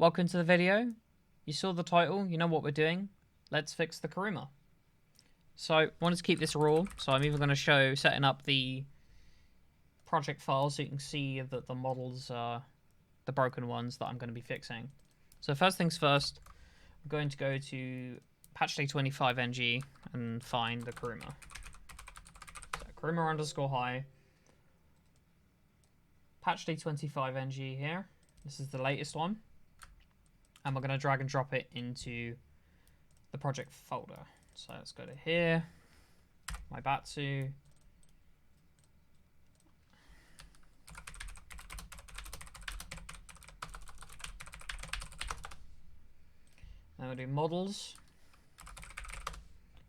Welcome to the video. You saw the title, you know what we're doing. Let's fix the Kuruma. So I wanted to keep this raw, so I'm even going to show setting up the project file so you can see that the models are the broken ones that I'm going to be fixing. So first things first, I'm going to go to patchday25ng and find the Kuruma. So Kuruma underscore hi. Patchday25ng here. This is the latest one. And we're going to drag and drop it into the project folder. So let's go to here, my Batsu. Then we'll do models.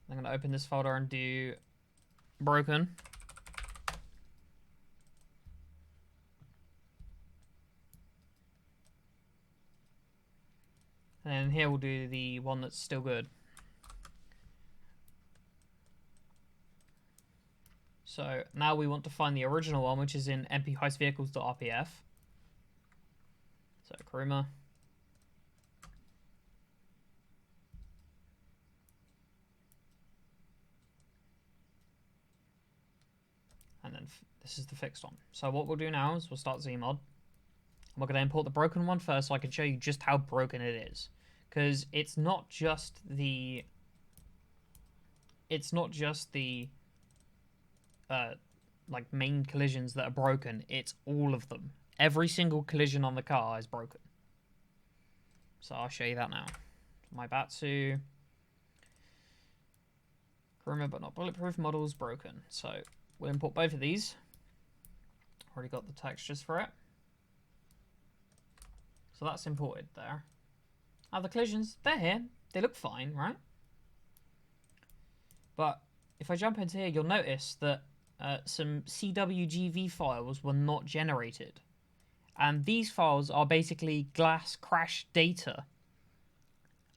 I'm going to open this folder and do broken. And then here we'll do the one that's still good. So now we want to find the original one, which is in mp-vehicles.rpf. So Kuruma. And then this is the fixed one. So what we'll do now is we'll start Zmod. We're going to import the broken one first so I can show you just how broken it is. Because it's not just the like main collisions that are broken, it's all of them. Every single collision on the car is broken. So I'll show you that now. My Batsu, Kuruma but not bulletproof models broken. So we'll import both of these. Already got the textures for it. So that's imported there. Now the collisions, they're here. They look fine, right? But if I jump into here, you'll notice that some CWGV files were not generated. And these files are basically glass crash data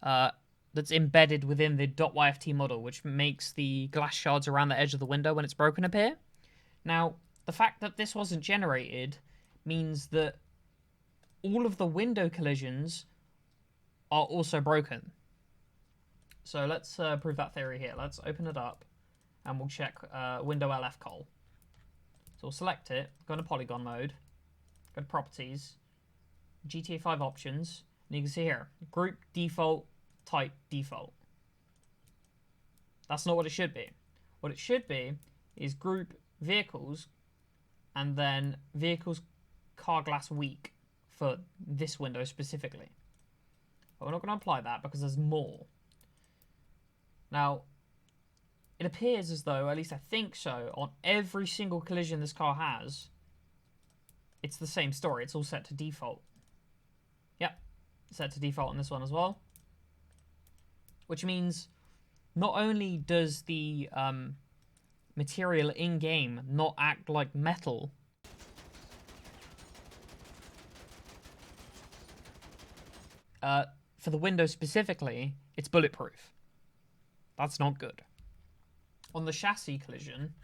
that's embedded within the .yft model, which makes the glass shards around the edge of the window when it's broken appear. Now, the fact that this wasn't generated means that all of the window collisions are also broken. So let's prove that theory here. Let's open it up and we'll check window LF col. So we'll select it, go into polygon mode, go to properties, GTA 5 options, and you can see here, group default, type default. That's not what it should be. What it should be is group vehicles and then vehicles car glass weak for this window specifically. But we're not going to apply that because there's more. Now, it appears as though, at least I think so, on every single collision this car has, it's the same story. It's all set to default. Yep, set to default on this one as well. Which means not only does the material in-game not act like metal, for the window specifically, it's bulletproof. That's not good. On the chassis collision,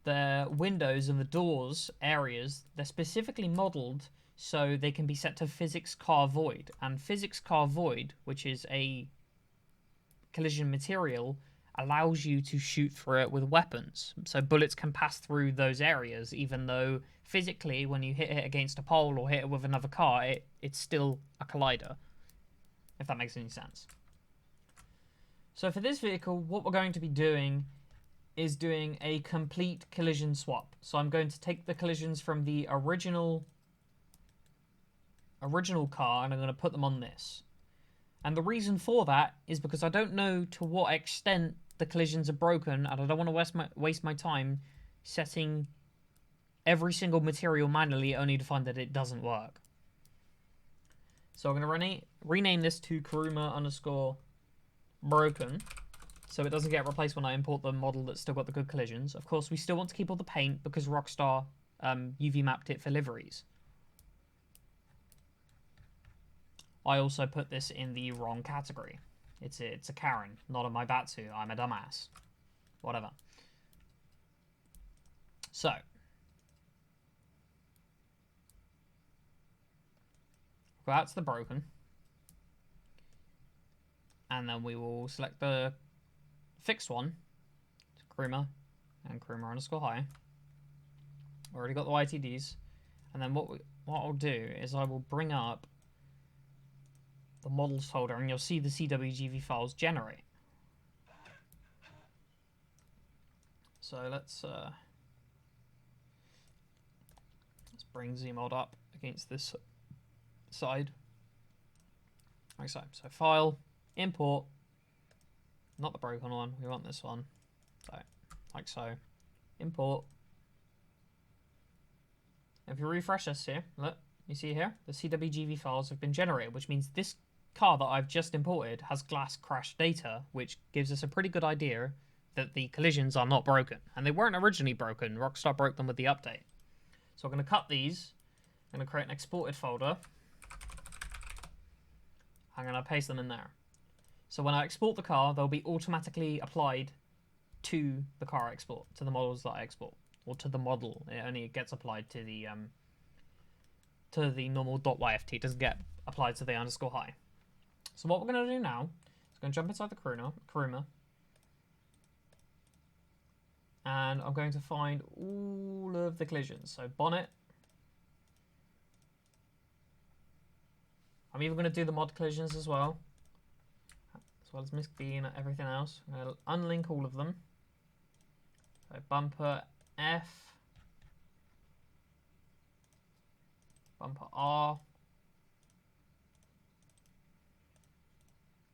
the windows and the doors areas, they're specifically modeled so they can be set to physics car void. And physics car void, which is a collision material, allows you to shoot through it with weapons. So bullets can pass through those areas, even though physically when you hit it against a pole or hit it with another car, it's still a collider, if that makes any sense. So for this vehicle, what we're going to be doing is doing a complete collision swap. So I'm going to take the collisions from the original car and I'm going to put them on this. And the reason for that is because I don't know to what extent the collisions are broken and I don't want to waste my time setting every single material manually only to find that it doesn't work. So I'm going to rename this to Kuruma underscore broken so it doesn't get replaced when I import the model that's still got the good collisions. Of course, we still want to keep all the paint because Rockstar UV mapped it for liveries. I also put this in the wrong category. It's a Karin, not a my Batsu. I'm a dumbass. Whatever. So Go out to the broken. And then we will select the fixed one. Kuruma and Kuruma underscore high. Already got the YTDs. And then what I'll do is I will bring up the models folder and you'll see the CWGV files generate. So let's bring Zmod up against this side. Like so. So file, import, not the broken one, we want this one. So, like so. Import. If you refresh this here, look, you see here, the CWGV files have been generated, which means this car that I've just imported has glass crash data, which gives us a pretty good idea that the collisions are not broken. And they weren't originally broken, Rockstar broke them with the update. So I'm going to cut these, I'm going to create an exported folder, I'm going to paste them in there. So when I export the car, they'll be automatically applied to the car I export, to the models that I export, or to the model. It only gets applied to the normal .yft. It doesn't get applied to the underscore high. So what we're going to do now is going to jump inside the Kuruma, and I'm going to find all of the collisions. So bonnet. I'm even going to do the mod collisions as well as Miss B and everything else. I'm going to unlink all of them. So bumper F, bumper R,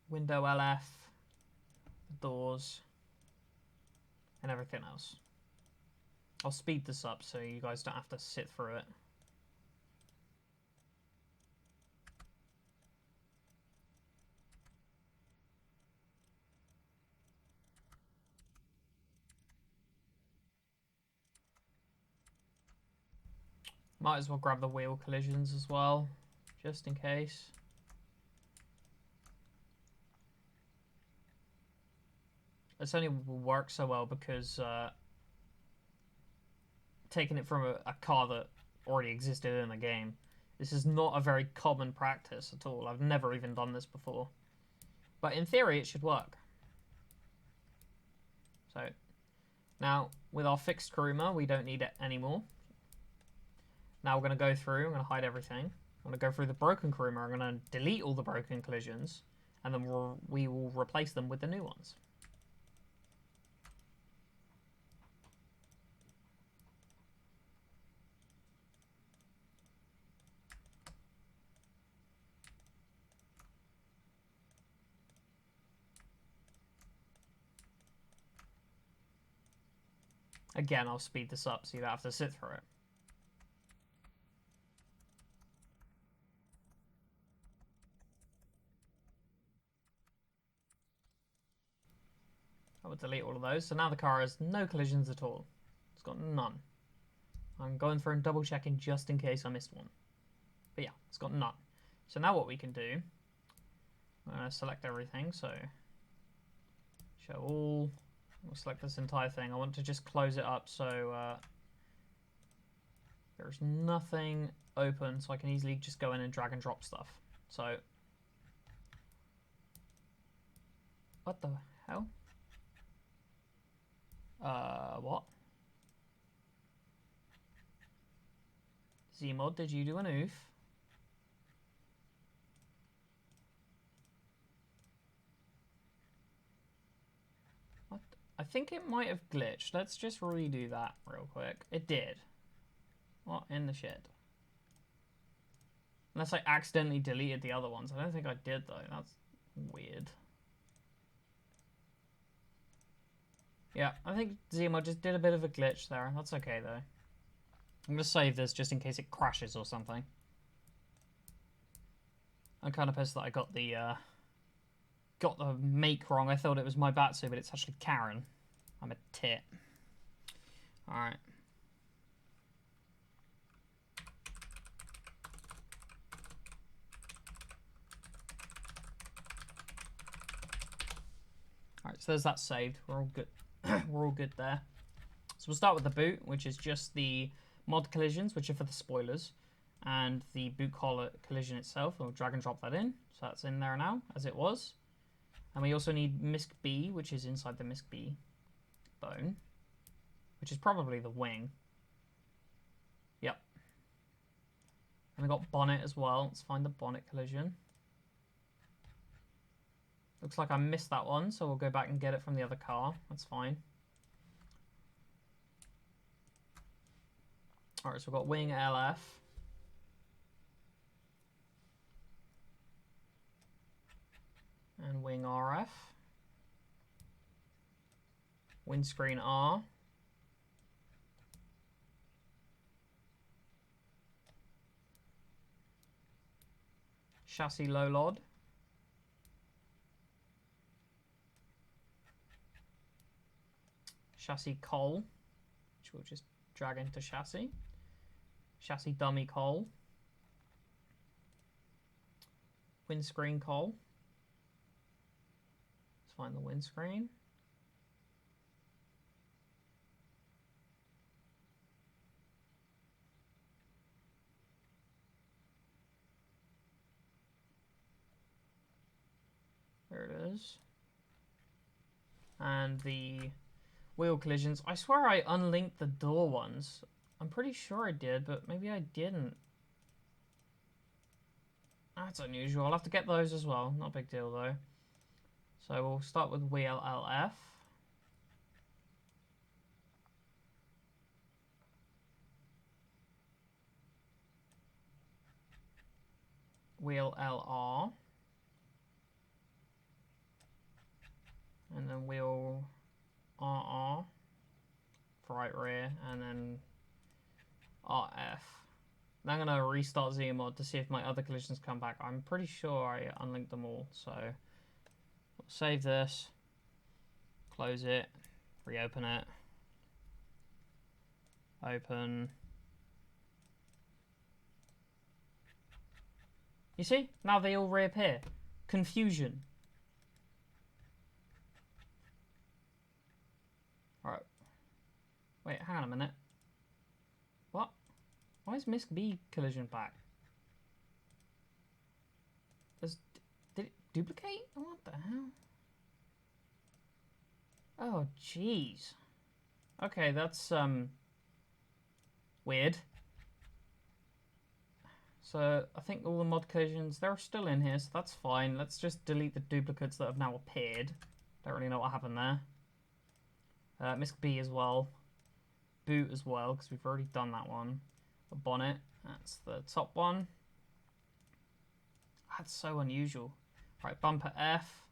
window LF, doors, and everything else. I'll speed this up so you guys don't have to sit through it. Might as well grab the wheel collisions as well, just in case. This only will work so well because taking it from a car that already existed in the game, this is not a very common practice at all. I've never even done this before. But in theory, it should work. So, now, with our fixed Kuruma, we don't need it anymore. Now we're going to go through, I'm going to hide everything. I'm going to go through the broken Kuruma, I'm going to delete all the broken collisions, and then we will replace them with the new ones. Again, I'll speed this up so you don't have to sit through it. I will delete all of those. So now the car has no collisions at all. It's got none. I'm going through and double checking just in case I missed one. But yeah, it's got none. So now what we can do, I'm going to select everything. So show all. We'll select this entire thing. I want to just close it up so there's nothing open, so I can easily just go in and drag and drop stuff. So what the hell? What? Zmod, did you do an oof? What? I think it might have glitched. Let's just redo that real quick. It did. What in the shit? Unless I accidentally deleted the other ones. I don't think I did though. That's weird. Yeah, I think Zemo just did a bit of a glitch there. That's okay, though. I'm going to save this just in case it crashes or something. I'm kind of pissed that I got the make wrong. I thought it was my Batsu, but it's actually Karin. I'm a tit. Alright. Alright, so there's that saved. We're all good. We're all good there. So we'll start with the boot, which is just the mod collisions, which are for the spoilers. and the boot collar collision itself. We'll drag and drop that in. So that's in there now, as it was. And we also need misc B, which is inside the misc B bone, which is probably the wing. Yep. And we got bonnet as well. Let's find the bonnet collision. Looks like I missed that one, so we'll go back and get it from the other car. That's fine. Alright, so we've got wing LF. And wing RF. Windscreen R. Chassis low lod. Chassis coal, which we'll just drag into chassis. Chassis dummy coal. Windscreen coal. Let's find the windscreen. There it is. And the wheel collisions. I swear I unlinked the door ones. I'm pretty sure I did, but maybe I didn't. That's unusual. I'll have to get those as well. Not a big deal though. So we'll start with wheel LF. Wheel LR. And then wheel RR for right rear, and then RF. Now I'm going to restart ZMod to see if my other collisions come back. I'm pretty sure I unlinked them all, so we'll save this, close it, reopen it, open. You see? Now they all reappear. Confusion. Alright. Wait, hang on a minute. What? Why is misc B collision back? Did it duplicate? What the hell? Oh, jeez. Okay, that's, weird. So, I think all the mod collisions, they're still in here, so that's fine. Let's just delete the duplicates that have now appeared. Don't really know what happened there. misc B as well. Boot as well, because we've already done that one. The bonnet, that's the top one. That's so unusual. Right, bumper F.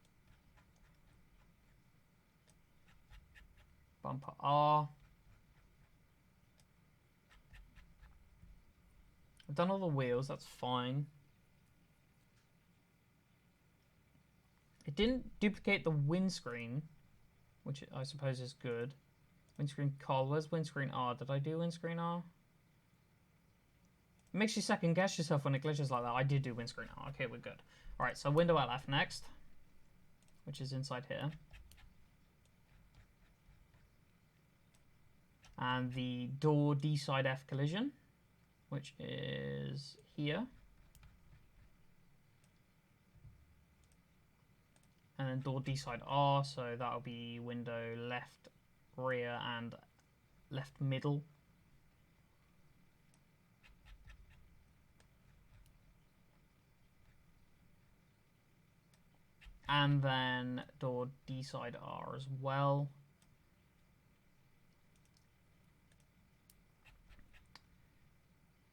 Bumper R. I've done all the wheels, that's fine. It didn't duplicate the windscreen, which I suppose is good. Windscreen cold. Where's windscreen R? Did I do windscreen R? It makes you second guess yourself when it glitches like that. I did do windscreen R. Okay, we're good. Alright, so window LF next, which is inside here. And the door D side F collision, which is here. And then door D side R, so that'll be window left rear and left middle. And then door D side R as well.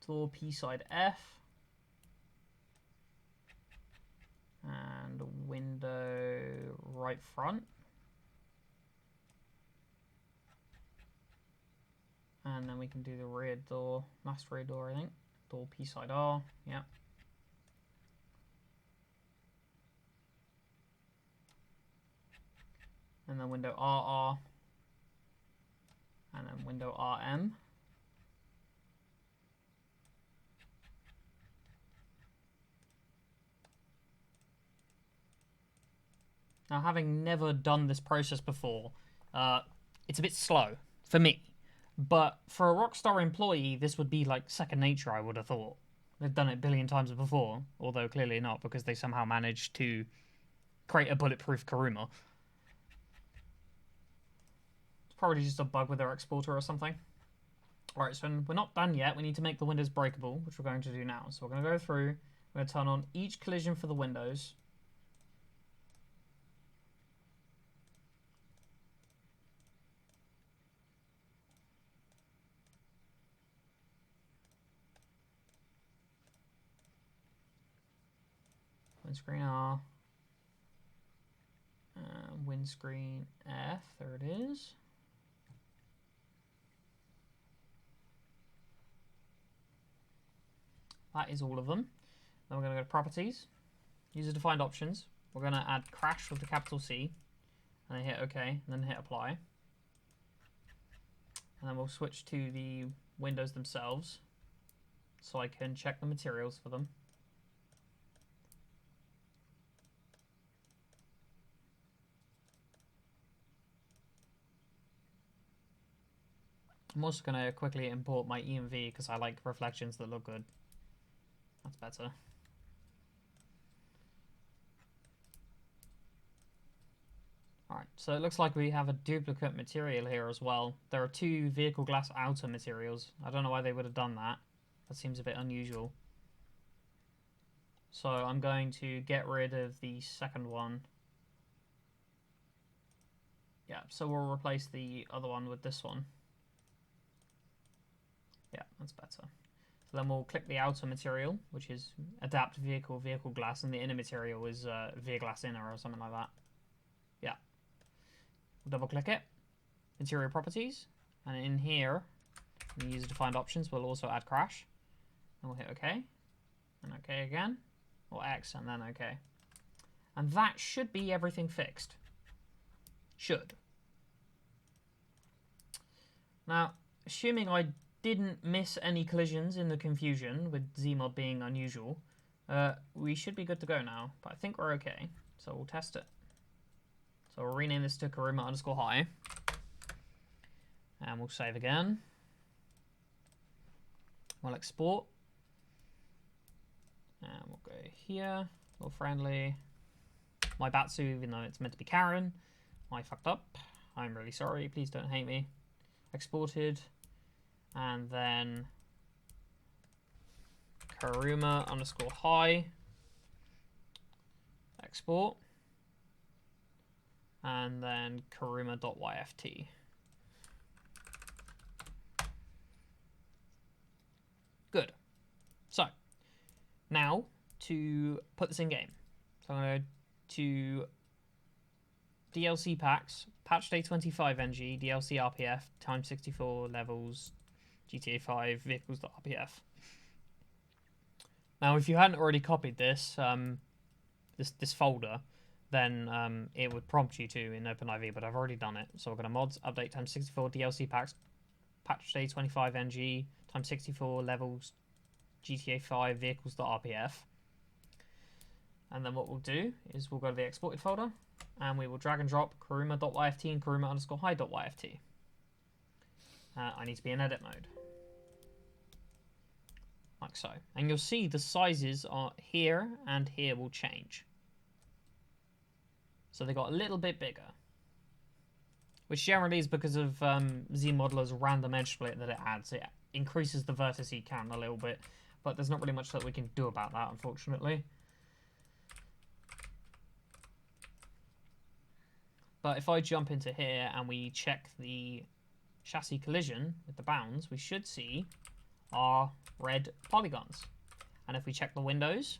Door P side F. And window right front. And then we can do the rear door, master rear door, I think. Door P side R, yeah. And then window RR. And then window RM. Now, having never done this process before, it's a bit slow for me. But for a Rockstar employee, this would be like second nature, I would have thought. They've done it a billion times before, although clearly not, because they somehow managed to create a bulletproof Kuruma. It's probably just a bug with their exporter or something. Alright, so we're not done yet. We need to make the windows breakable, which we're going to do now. So we're going to go through, we're going to turn on each collision for the windows. Windscreen R. Windscreen F. There it is. That is all of them. Then we're going to go to Properties. User defined options. We're going to add Crash with the capital C. And then hit OK. And then hit Apply. And then we'll switch to the windows themselves. So I can check the materials for them. I'm also going to quickly import my EMV because I like reflections that look good. That's better. Alright, so it looks like we have a duplicate material here as well. There are two vehicle glass outer materials. I don't know why they would have done that. That seems a bit unusual. So I'm going to get rid of the second one. Yeah, so we'll replace the other one with this one. Yeah, that's better. So then we'll click the outer material, which is adapt vehicle glass, and the inner material is veer glass inner or something like that. Yeah. We'll double click it. Interior properties, and in here, in the user defined options, we'll also add Crash. And we'll hit OK, and OK again, or X, and then OK. And that should be everything fixed. Should. Now, assuming I didn't miss any collisions in the confusion, with Zmod being unusual, we should be good to go now. But I think we're okay, so we'll test it. So we'll rename this to Kuruma_high. And we'll save again. We'll export. And we'll go here. Little friendly. My Batsu, even though it's meant to be Karin. I fucked up. I'm really sorry. Please don't hate me. Exported. And then Kuruma_high. Export. And then Kuruma.yft. Good. So, now to put this in game. So I'm going to DLC packs, patch day 25 NG, DLC RPF, times 64 levels, GTA 5, vehicles.rpf. Now, if you hadn't already copied this, this folder, then it would prompt you to in OpenIV, but I've already done it. So we're going to mods, update times 64 DLC packs, patch day 25 NG, times 64 levels, GTA 5, vehicles.rpf. And then what we'll do is we'll go to the exported folder and we will drag and drop Kuruma.yft and Kuruma_high.yft. I need to be in edit mode. Like so. And you'll see the sizes are here and here will change. So they got a little bit bigger. Which generally is because of ZModeler's random edge split that it adds. It increases the vertice count a little bit, but there's not really much that we can do about that, unfortunately. But if I jump into here and we check the chassis collision with the bounds, we should see our red polygons. And if we check the windows,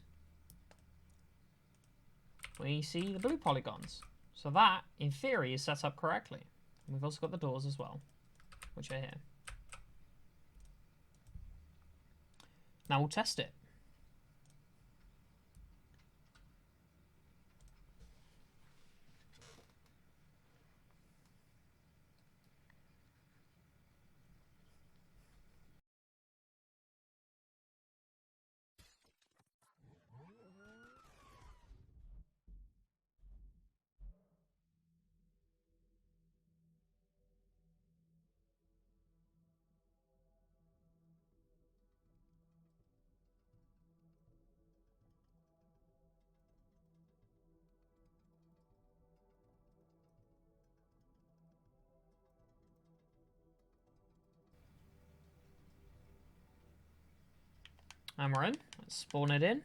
we see the blue polygons. So that, in theory, is set up correctly. And we've also got the doors as well, which are here. Now we'll test it. And we're in. Let's spawn it in.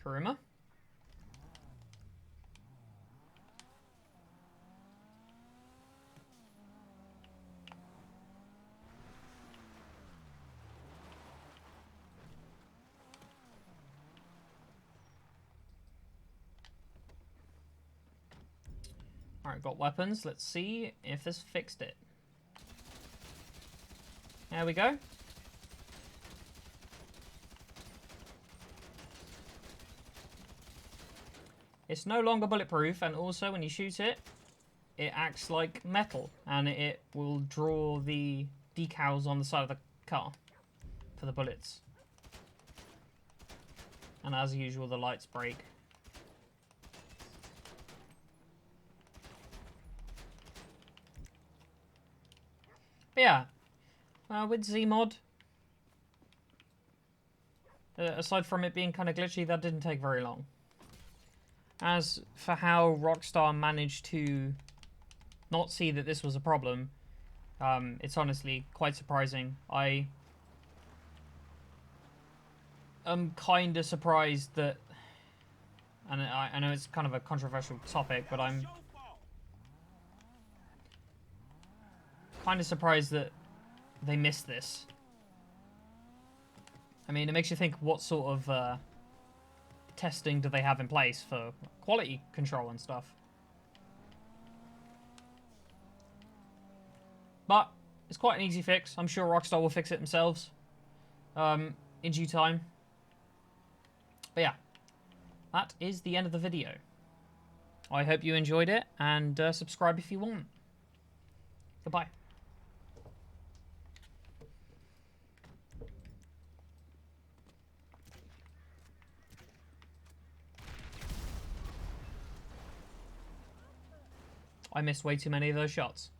Kuruma. Alright, got weapons. Let's see if this fixed it. There we go. It's no longer bulletproof, and also when you shoot it, it acts like metal, and it will draw the decals on the side of the car for the bullets. And as usual, the lights break. But yeah, with Zmod, aside from it being kind of glitchy, that didn't take very long. As for how Rockstar managed to not see that this was a problem, it's honestly quite surprising. I am kind of surprised that, and I know it's kind of a controversial topic, but I'm kind of surprised that they missed this. I mean, it makes you think, what sort of testing do they have in place for quality control and stuff? But it's quite an easy fix. I'm sure Rockstar will fix it themselves in due time. But yeah, that is the end of the video. I hope you enjoyed it, and subscribe if you want. Goodbye. I missed way too many of those shots.